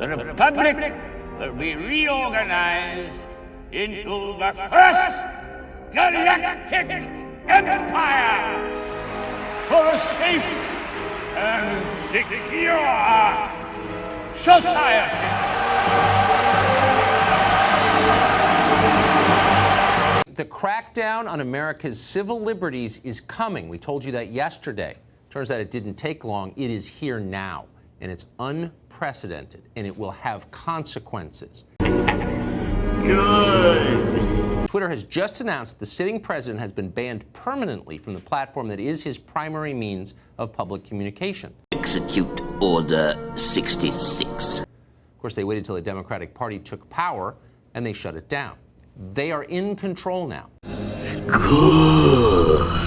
The Republic will be reorganized into the First Galactic Empire for a safe and secure society. The crackdown on America's civil liberties is coming. We told you that yesterday. Turns out it didn't take long. It is here now, and it's unprecedented, and it will have consequences. Good. Twitter has just announced the sitting president has been banned permanently from the platform that is his primary means of public communication. Execute Order 66. Of course, they waited till the Democratic Party took power, and they shut it down. They are in control now. Good.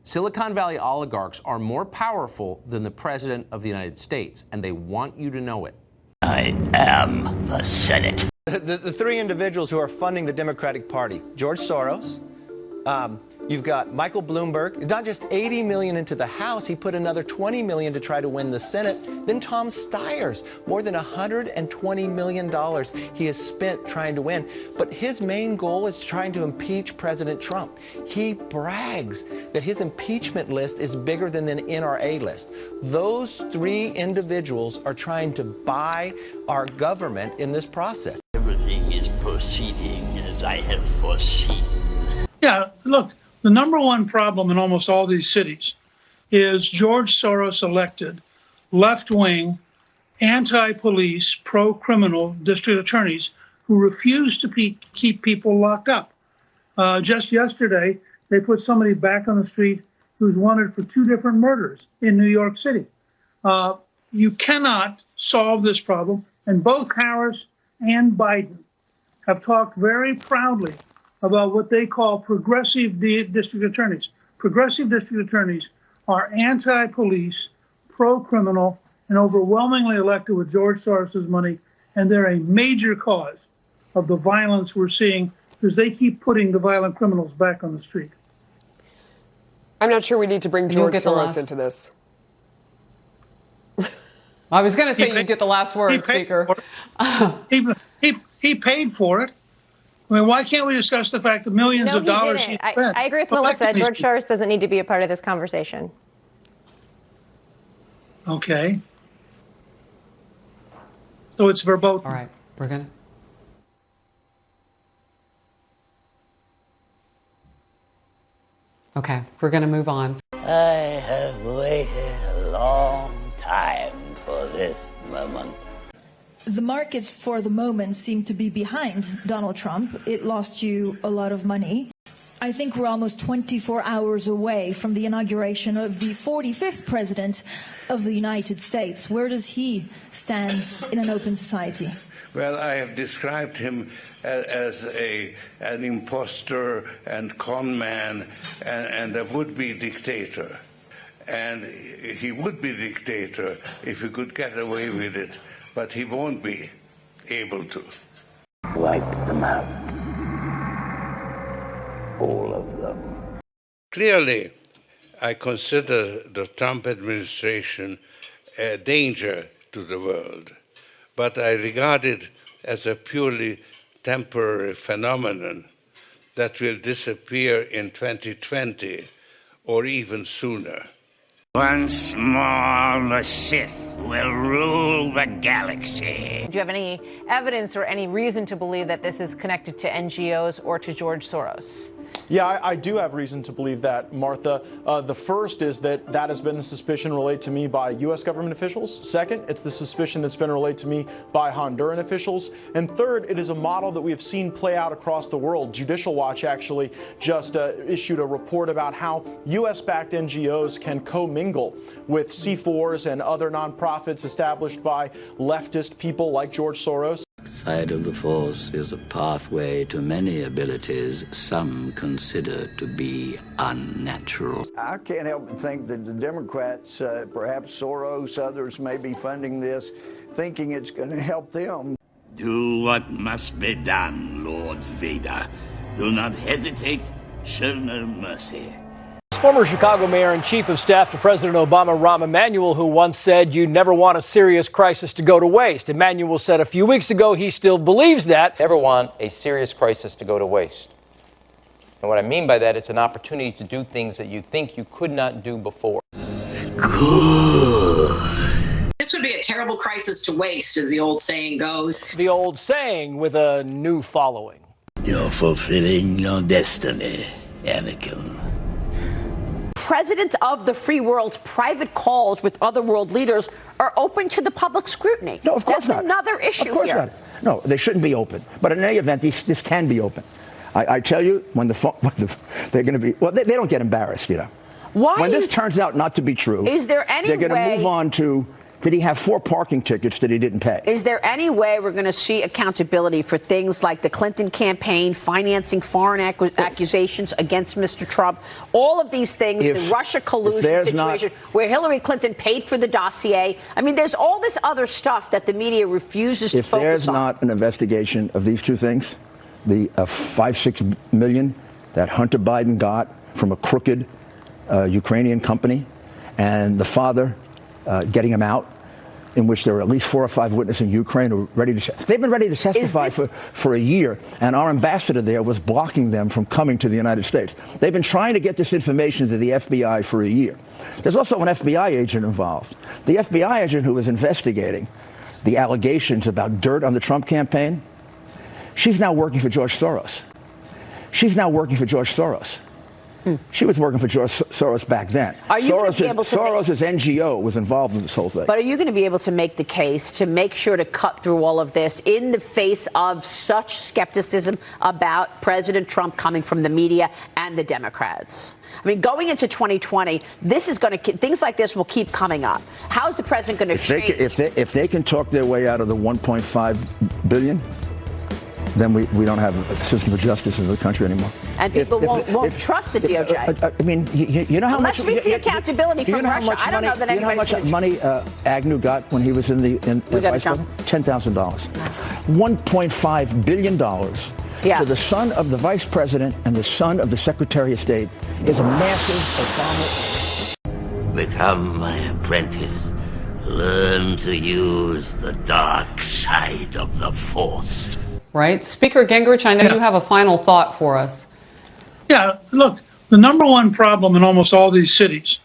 Silicon Valley oligarchs are more powerful than the President of the United States, and they want you to know it. I am the Senate. The three individuals who are funding the Democratic Party, George Soros, you've got Michael Bloomberg, not just $80 million into the House, he put another $20 million to try to win the Senate. Then Tom Steyer's, more than $120 million he has spent trying to win. But his main goal is trying to impeach President Trump. He brags that his impeachment list is bigger than the NRA list. Those three individuals are trying to buy our government in this process. Everything is proceeding as I had foreseen. Yeah, look, the number one problem in almost all these cities is George Soros elected left-wing, anti-police, pro-criminal district attorneys who refuse to keep people locked up. Just yesterday, they put somebody back on the street who's wanted for 2 different murders in New York City. You cannot solve this problem, and both Harris and Biden have talked very proudly about what they call progressive district attorneys. Progressive district attorneys are anti-police, pro-criminal, and overwhelmingly elected with George Soros's money, and they're a major cause of the violence we're seeing because they keep putting the violent criminals back on the street. I'm not sure we need to bring George Soros into this. I was going to say you get the last word, Speaker. He paid for it. I mean, why can't we discuss the fact that millions of dollars he spent? I agree with Melissa. George Soros doesn't need to be a part of this conversation. Okay. So it's verboten. All right, we're going to. Okay, we're going to move on. I have waited a long time for this moment. The markets for the moment seem to be behind Donald Trump. It lost you a lot of money. I think we're almost 24 hours away from the inauguration of the 45th president of the United States. Where does he stand in an open society? Well, I have described him as an imposter and con man and a would-be dictator. And he would be dictator if he could get away with it. But he won't be able to. Wipe them out. All of them. Clearly, I consider the Trump administration a danger to the world, but I regard it as a purely temporary phenomenon that will disappear in 2020 or even sooner. Once more, the Sith will rule the galaxy. Do you have any evidence or any reason to believe that this is connected to NGOs or to George Soros? Yeah, I do have reason to believe that, Martha. The first is that has been the suspicion relayed to me by U.S. government officials. Second, it's the suspicion that's been relayed to me by Honduran officials. And third, it is a model that we have seen play out across the world. Judicial Watch actually just issued a report about how U.S.-backed NGOs can commingle with C4s and other nonprofits established by leftist people like George Soros. Side of the Force is a pathway to many abilities some consider to be unnatural. I can't help but think that the Democrats, perhaps Soros, others may be funding this, thinking it's going to help them. Do what must be done, Lord Vader. Do not hesitate, show no mercy. Former Chicago mayor and chief of staff to President Obama, Rahm Emanuel, who once said you never want a serious crisis to go to waste. Emanuel said a few weeks ago he still believes that. Never want a serious crisis to go to waste. And what I mean by that, it's an opportunity to do things that you think you could not do before. Good. This would be a terrible crisis to waste, as the old saying goes. The old saying with a new following. You're fulfilling your destiny, Anakin. President of the free world's private calls with other world leaders are open to the public scrutiny. No, of course That's not. another issue Of course here. not. No, they shouldn't be open. But in any event, this can be open. I tell you, when they're going to be, well, they don't get embarrassed, you know. Why when this turns out not to be true, is there any they're going to way- move on to, did he have 4 parking tickets that he didn't pay? Is there any way we're going to see accountability for things like the Clinton campaign, financing foreign accusations against Mr. Trump, all of these things, the Russia collusion situation where Hillary Clinton paid for the dossier? I mean, there's all this other stuff that the media refuses to If focus there's on. not an investigation of these two things, the $5-6 million that Hunter Biden got from a crooked Ukrainian company, and the father getting him out, in which there were at least 4 or 5 witnesses in Ukraine who were ready to. They've been ready to testify for a year, and our ambassador there was blocking them from coming to the United States. They've been trying to get this information to the FBI for a year. There's also an FBI agent involved. The FBI agent who was investigating the allegations about dirt on the Trump campaign, she's now working for George Soros. She was working for George Soros back then. Are you gonna be able to Soros's NGO was involved in this whole thing. But are you going to be able to make the case to make sure to cut through all of this in the face of such skepticism about President Trump coming from the media and the Democrats? I mean, going into 2020, this is going to things like this will keep coming up. How's the president going to change? If they can talk their way out of the $1.5 billion, then we don't have a system of justice in the country anymore. And people won't trust the DOJ. I mean, you know how Unless much... we see accountability from Russia. I don't know that you know how much money Agnew got when he was in the vice president? $10,000. $1.5 billion to the son of the vice president and the son of the secretary of state is a massive Obama. Become my apprentice. Learn to use the dark side of the Force. Right? Speaker Gingrich, I know you have a final thought for us. Yeah, look, the number one problem in almost all these cities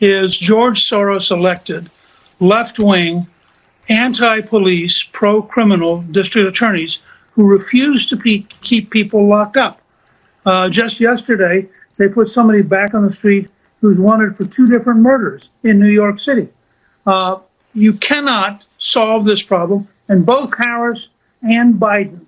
is George Soros elected left-wing, anti-police, pro-criminal district attorneys who refuse to keep people locked up. Just yesterday, they put somebody back on the street who's wanted for 2 different murders in New York City. You cannot solve this problem, and both Harris and Biden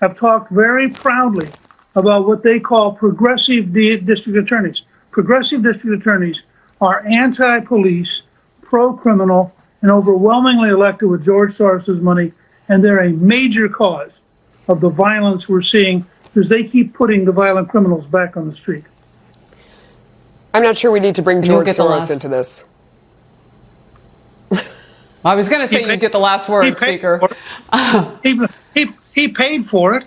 have talked very proudly about what they call progressive district attorneys. Progressive district attorneys are anti-police, pro-criminal, and overwhelmingly elected with George Soros's money, and they're a major cause of the violence we're seeing because they keep putting the violent criminals back on the street. I'm not sure we need to bring George Soros into this. I was going to say you'd get the last word, Speaker. He paid for it.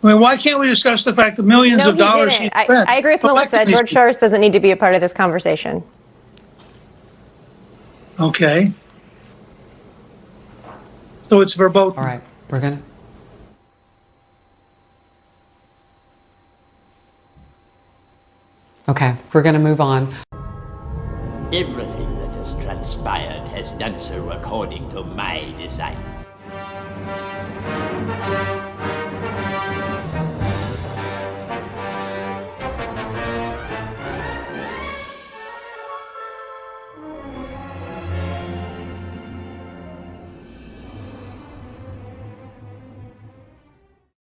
I mean, why can't we discuss the fact that millions of dollars he spent? I agree with Melissa. George Soros doesn't need to be a part of this conversation. Okay. So it's verboten. All right. We're going to... Okay. We're going to move on. Everything that has transpired has done so according to my design.